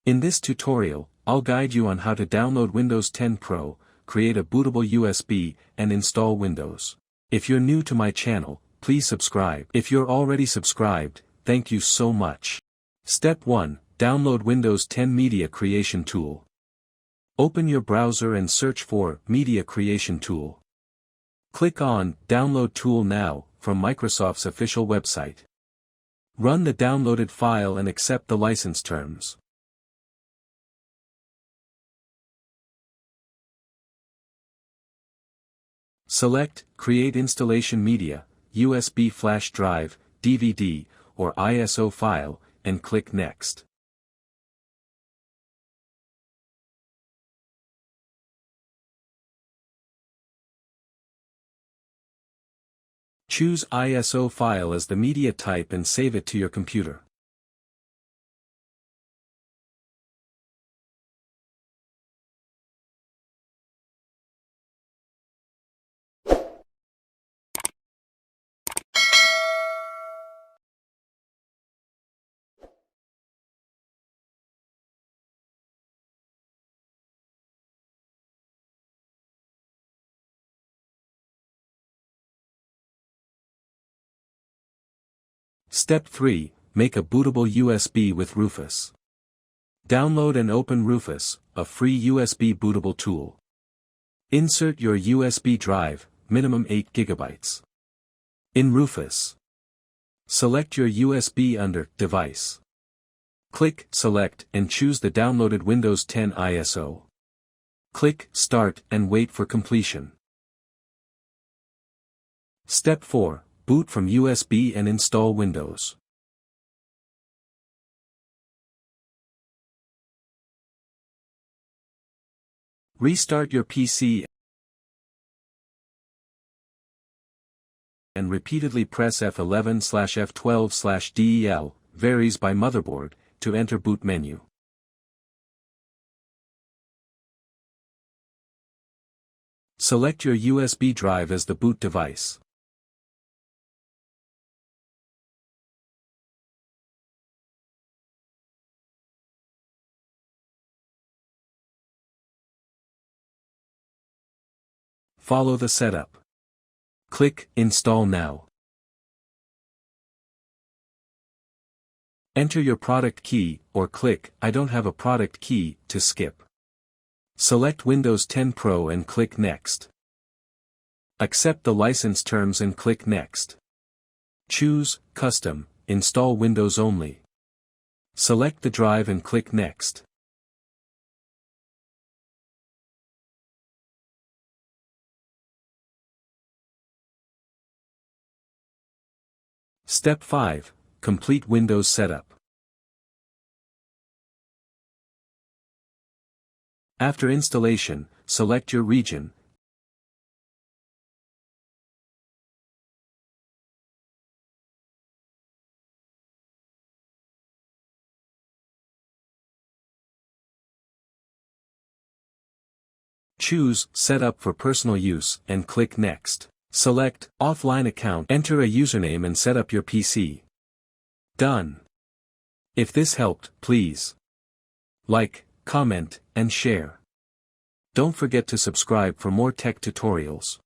In this tutorial, I'll guide you on how to download Windows 10 Pro, create a bootable USB, and install Windows. If you're new to my channel, please subscribe. If you're already subscribed, thank you so much. Step 1. Download Windows 10 Media Creation Tool. Open your browser and search for Media Creation Tool. Click on Download Tool Now from Microsoft's official website. Run the downloaded file and accept the license terms. Select Create Installation Media, USB Flash Drive, DVD, or ISO file, and click Next. Choose ISO file as the media type and save it to your computer. Step 3. Make a bootable USB with Rufus. Download and open Rufus, a free USB bootable tool. Insert your USB drive, minimum 8 GB. In Rufus, select your USB under Device. Click Select and choose the downloaded Windows 10 ISO. Click Start and wait for completion. Step 4. Boot from USB and install Windows. Restart your PC and repeatedly press F11/F12/DEL, varies by motherboard, to enter boot menu. Select your USB drive as the boot device. Follow the setup. Click Install Now. Enter your product key, or click I don't have a product key to skip. Select Windows 10 Pro and click Next. Accept the license terms and click Next. Choose Custom, Install Windows Only. Select the drive and click Next. Step 5. Complete Windows setup. After installation, select your region. Choose Setup for personal use and click Next. Select Offline Account. Enter a username and set up your PC. Done. If this helped, please like, comment, and share. Don't forget to subscribe for more tech tutorials.